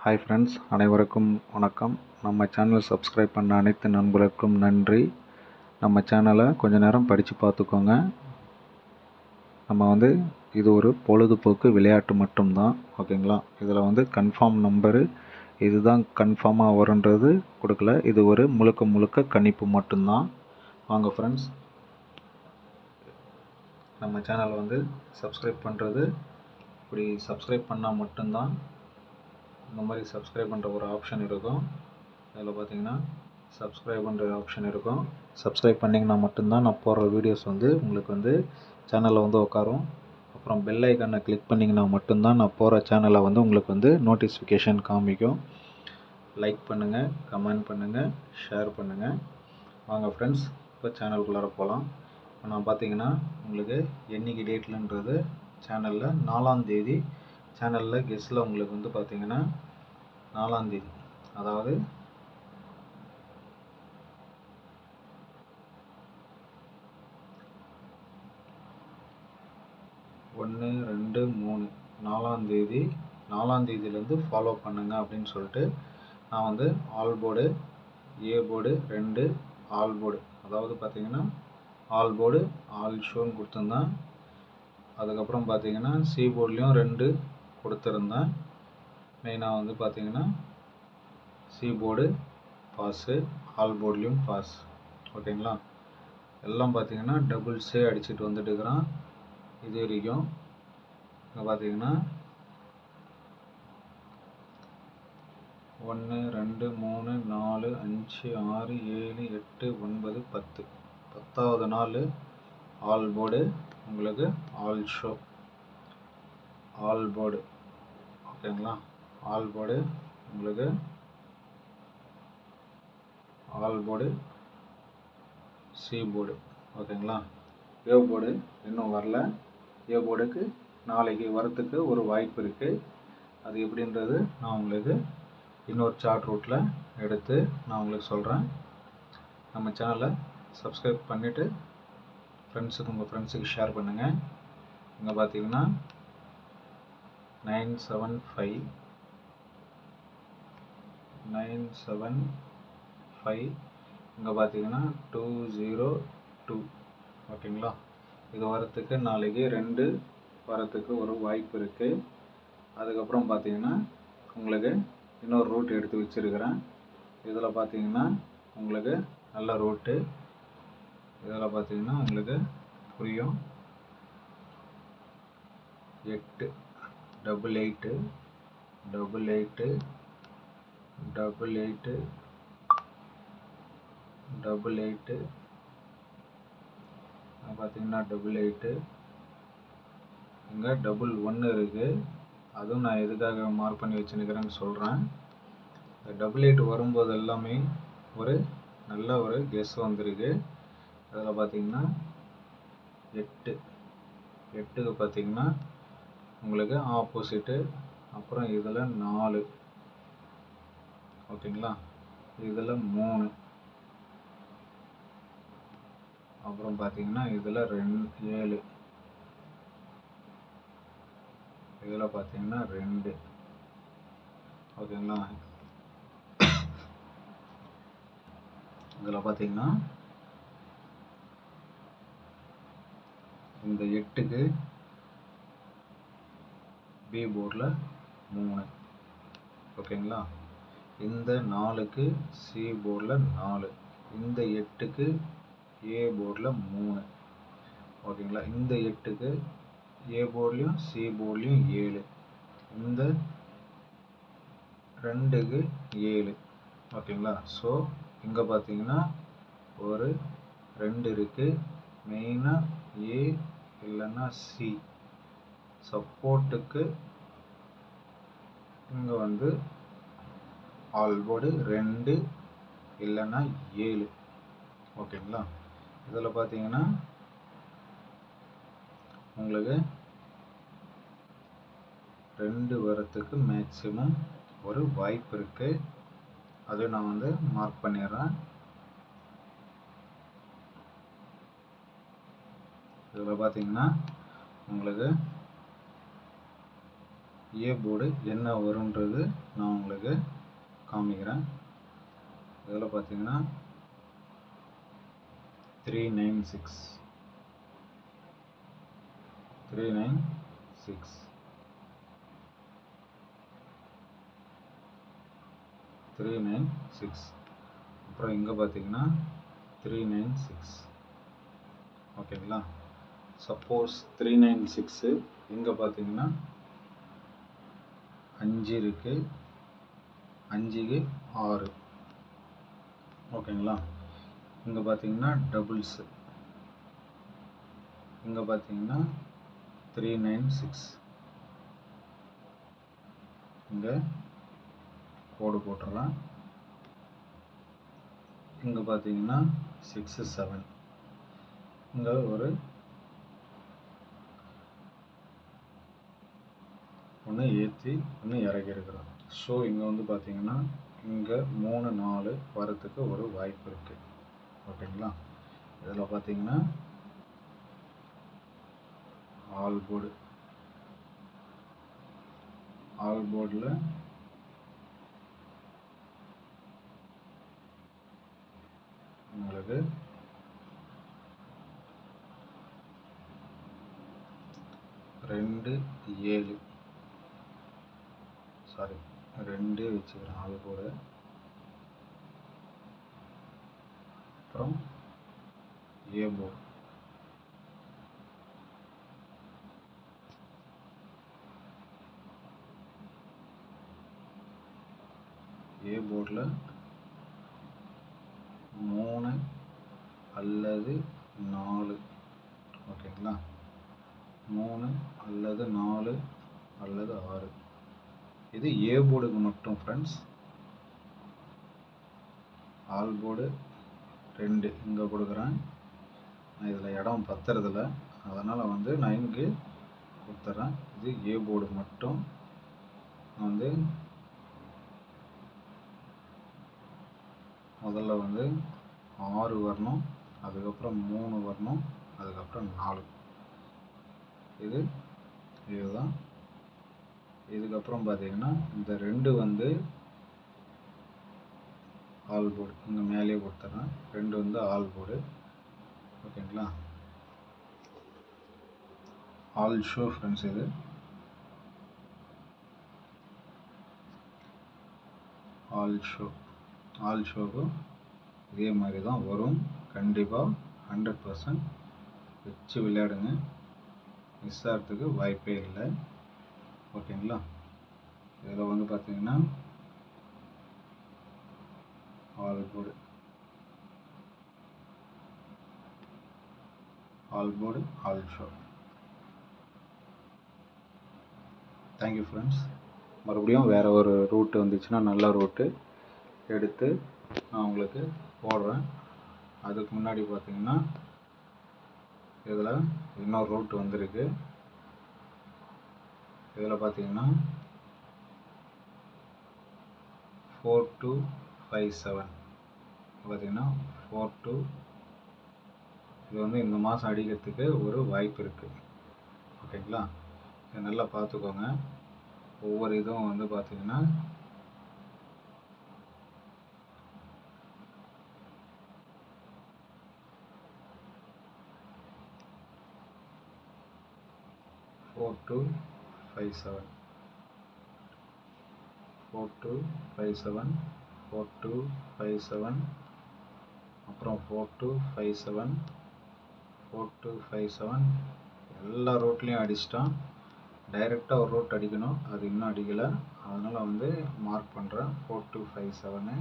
Hi friends, அனைவருக்கும் வணக்கம். நம்ம சேனல் சப்ஸ்கிரைப் பண்ண அனைத்து நண்பர்களுக்கும் நன்றி. நம்ம சேனலை கொஞ்ச நேரம் படித்து பார்த்துக்கோங்க. நம்ம இது ஒரு பொழுதுபோக்கு விளையாட்டு மட்டும்தான், ஓகேங்களா? இதில் கன்ஃபார்ம் நம்பரு இதுதான் கன்ஃபார்மாக வருன்றது கொடுக்கல. இது ஒரு முழுக்க கணிப்பு மட்டும்தான். வாங்க ஃப்ரெண்ட்ஸ், நம்ம சேனலை சப்ஸ்கிரைப் பண்ணுறது, இப்படி சப்ஸ்கிரைப் பண்ணால் மட்டும்தான் இந்த மாதிரி சப்ஸ்கிரைப் பண்ணுற ஒரு ஆப்ஷன் இருக்கும். அதில் பார்த்தீங்கன்னா சப்ஸ்கிரைப் பண்ணுற ஆப்ஷன் இருக்கும். சப்ஸ்கிரைப் பண்ணிங்கன்னா மட்டும்தான் நான் போடுற வீடியோஸ் உங்களுக்கு சேனலில் உட்காரும். அப்புறம் பெல் ஐக்கானை கிளிக் பண்ணிங்கன்னா மட்டும்தான் நான் போகிற சேனலை உங்களுக்கு நோட்டிஃபிகேஷன் காமிக்கும். லைக் பண்ணுங்கள், கமெண்ட் பண்ணுங்கள், ஷேர் பண்ணுங்கள். வாங்க ஃப்ரெண்ட்ஸ், இப்போ சேனலுக்குள்ளார போகலாம். இப்போ நான் பார்த்தீங்கன்னா உங்களுக்கு என்னைக்கு டேட்லன்றது சேனலில் 4ஆம் தேதி சேனலில் கெஸ்ட்டில் உங்களுக்கு பார்த்தீங்கன்னா 4ஆம் தேதி, அதாவது 1, 2, 3 4ஆம் தேதி, 4ஆம் தேதியிலேருந்து ஃபாலோ பண்ணுங்க அப்படின்னு சொல்லிட்டு நான் all board, A board 2, all board, அதாவது பார்த்தீங்கன்னா ஆல் போர்டு ஆல் ஷோன்னு கொடுத்துருந்தேன். அதுக்கப்புறம் பார்த்தீங்கன்னா சி போர்ட்லேயும் 2 கொடுத்துருந்தேன். மெயினாக பார்த்தீங்கன்னா சி போர்டு பாஸு, ஆல் போர்ட்லேயும் பாஸ், ஓகேங்களா? எல்லாம் பார்த்தீங்கன்னா டபுள்ஸே அடிச்சுட்டு வந்துட்டு இருக்கிறான் இது வரைக்கும். இங்கே பார்த்தீங்கன்னா 1, 2, 3, 4, 5, 6, 7, 8, 9, 10, 10வது நாள் ஆல் போர்டு உங்களுக்கு ஆல் ஷோ, ஆல் போர்டு, ஓகேங்களா? ஆல் போர்டு உங்களுக்கு ஆல் போர்டு, சி போர்டு, ஓகேங்களா? ஏ போர்டு இன்னும் வரல. ஏ போர்டுக்கு நாளைக்கு வரத்துக்கு ஒரு வாய்ப்பு இருக்குது. அது எப்படின்றது நான் உங்களுக்கு இன்னொரு சார்ட் ரூட்டில் எடுத்து நான் உங்களுக்கு சொல்கிறேன். நம்ம சேனலை சப்ஸ்கிரைப் பண்ணிவிட்டு உங்கள் ஃப்ரெண்ட்ஸுக்கு ஷேர் பண்ணுங்கள். இங்கே பார்த்தீங்கன்னா 975 இங்கே பார்த்தீங்கன்னா 202, ஓகேங்களா? இது வரத்துக்கு நாளைக்கு 2 வரத்துக்கு ஒரு வாய்ப்பு இருக்குது. அதுக்கப்புறம் பார்த்தீங்கன்னா உங்களுக்கு இன்னொரு ரூட் எடுத்து வச்சுருக்கிறேன். இதில் பார்த்தீங்கன்னா உங்களுக்கு நல்ல ரூட்டு, இதில் பார்த்தீங்கன்னா உங்களுக்கு புரியும். 8, 88, 88, 88, 88, பார்த்தீங்கன்னா 88, இங்கே 11 இருக்குது. அதுவும் நான் எதுக்காக மார்க் பண்ணி வச்சுருக்கிறேன்னு சொல்கிறேன். இந்த 88 வரும்போது எல்லாமே ஒரு நல்ல ஒரு கெஸ் வந்திருக்கு. அதில் பார்த்தீங்கன்னா 8க்கு பார்த்தீங்கன்னா உங்களுக்கு ஆப்போசிட்டு, அப்புறம் இதில் 4, ஓகேங்களா? இதில் 3, அப்புறம் பார்த்தீங்கன்னா இதில் 7, இதில் பார்த்தீங்கன்னா 2, ஓகேங்களா? இதில் பார்த்தீங்கன்னா இந்த 8க்கு பி போர்டில் 3, ஓகேங்களா? இந்த 4க்கு சி போர்டில் 4, இந்த 8க்கு ஏ போர்டில் 3, ஓகேங்களா? இந்த 8க்கு ஏ போர்ட்லேயும் சி போர்ட்லேயும் 7, இந்த 2க்கு 7, ஓகேங்களா? ஸோ இங்கே பார்த்தீங்கன்னா ஒரு 2 இருக்குது. மெயினாக ஏ இல்லைன்னா சி சப்போர்ட்டுக்கு இங்கே ஆல் போர்டு 2 இல்லைன்னா 7, ஓகேங்களா? இதில் பார்த்தீங்கன்னா உங்களுக்கு 2 வரத்துக்கு மேக்ஸிமம் ஒரு வாய்ப்பு இருக்குது. அது நான் மார்க் பண்ணிடுறேன். இதில் பார்த்தீங்கன்னா உங்களுக்கு ஏ போர்டு என்ன வரும்ன்றது நான் உங்களுக்கு காமிக்கிறேன். இதில் பார்த்தீங்கன்னா 396 அப்புறம் இங்கே பார்த்தீங்கன்னா 396. ஓகேங்களா. சப்போஸ் 396 இங்கே பார்த்தீங்கன்னா 5 இருக்குது, 5க்கு 6. ஓகேங்களா. இங்கே பார்த்தீங்கன்னா டபுள்ஸு, இங்கே பார்த்தீங்கன்னா 396. இங்கே கோடு போட்டுடலாம். இங்கே பார்த்தீங்கன்னா 6 7. இங்கே ஒரு ஒன்று ஏற்றி ஒன்று இறக்கி இருக்கிறோம். ஸோ இங்கே வந்து பார்த்தீங்கன்னா இங்கே 3 4 வரத்துக்கு ஒரு வாய்ப்பு இருக்குது. ஓகேங்களா. இதில் பார்த்தீங்கன்னா ஆல் போர்டில் உங்களுக்கு 2 7 2 வச்சுக்கிறேன் ஆல் போர்டு. அப்புறம் ஏ போர்டு, ஏ போர்டில் 3 அல்லது 4. ஓகேங்களா. 3 அல்லது 4 அல்லது 6. இது ஏ போர்டுக்கு மட்டும் ஃப்ரெண்ட்ஸ். ஆல் போர்டு 2 இங்கே கொடுக்குறேன். நான் இதில் இடம் பத்துறதில்ல, அதனால் வந்து நான் இங்கே கொடுத்துட்றேன். இது ஏ போர்டு மட்டும். வந்து முதல்ல வந்து 6 வரணும், அதுக்கப்புறம் 3 வரணும், அதுக்கப்புறம் 4. இதுதான். இதுக்கப்புறம் பார்த்தீங்கன்னா இந்த 2 வந்து ஆல் போர்டு, இங்கே மேலேயே கொடுத்துட்றேன். 2 வந்து ஆல் போர்டு. ஓகேங்களா. All show friends. இது ஆல் ஷோவும் இதே மாதிரி தான் வரும். கண்டிப்பாக 100% வச்சு விளையாடுங்க, மிஸ் ஆகிறதுக்கு வாய்ப்பே இல்லை. ஓகேங்களா. இதில் வந்து பார்த்தீங்கன்னா all board all show. Thank you friends. மறுபடியும் வேறு ஒரு ரூட்டு வந்துச்சுன்னா நல்ல ரூட்டு எடுத்து நான் உங்களுக்கு போடுறேன். அதுக்கு முன்னாடி பார்த்தீங்கன்னா இதில் இன்னொரு ரூட் வந்திருக்கு. இதில் பார்த்தீங்கன்னா 4257 பார்த்தீங்கன்னா 42. இது வந்து இந்த மாதம் அடிக்கிறதுக்கு ஒரு வாய்ப்பு இருக்குது. ஓகேங்களா. இதை நல்லா பார்த்துக்கோங்க. ஒவ்வொரு இதுவும் வந்து பார்த்தீங்கன்னா 4257 அப்புறம் 4257 எல்லா ரூட்லேயும் அடிச்சிட்டான். டைரெக்டாக ஒரு ரூட் அடிக்கணும், அது இன்னும் அடிக்கலை. அதனால் வந்து மார்க் பண்ணுறேன் 4257.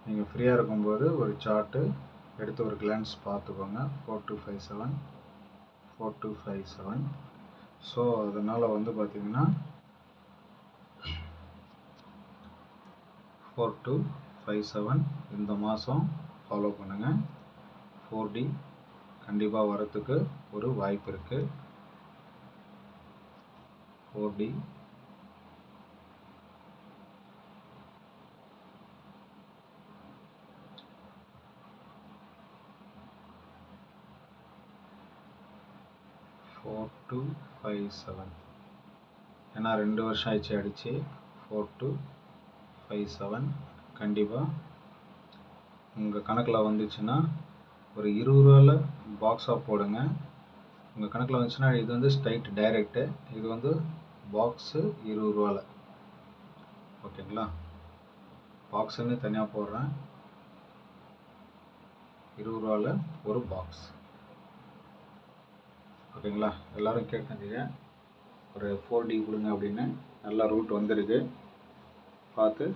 நீங்கள் ஃப்ரீயாக இருக்கும்போது ஒரு சார்ட்டு எடுத்து ஒரு கிளான்ஸ் பார்த்துக்கோங்க. 4257. ஸோ அதனால் வந்து பார்த்திங்கன்னா 4257 இந்த மாதம் ஃபாலோ பண்ணுங்கள். 4D கண்டிப்பாக வரத்துக்கு ஒரு வாய்ப்பு இருக்குது. 4D ஏன்னா 2 வருஷம் ஆயிடுச்சு அடித்து. 4257 57 கண்டிப்பாக உங்கள் கணக்கில் வந்துச்சுன்னா ஒரு 20 ரூபாயில் பாக்ஸாக போடுங்க. உங்கள் கணக்கில் வந்துச்சுன்னா இது வந்து ஸ்ட்ரைட் டைரெக்டு, இது வந்து பாக்ஸு 20 ரூபாயில். ஓகேங்களா, பாக்ஸுன்னு தனியாக போடுறேன். 20 ரூபாயில் ஒரு பாக்ஸ். ஓகேங்களா, எல்லோரும் கேட்குறீங்க ஒரு 4D கொடுங்க அப்படின்னு. நல்லா ரூட் வந்திருக்கு, பார்த்து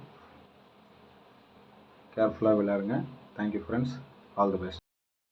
கேர்ஃபுல்லாக விளையாடுங்க. Thank you friends, all the best.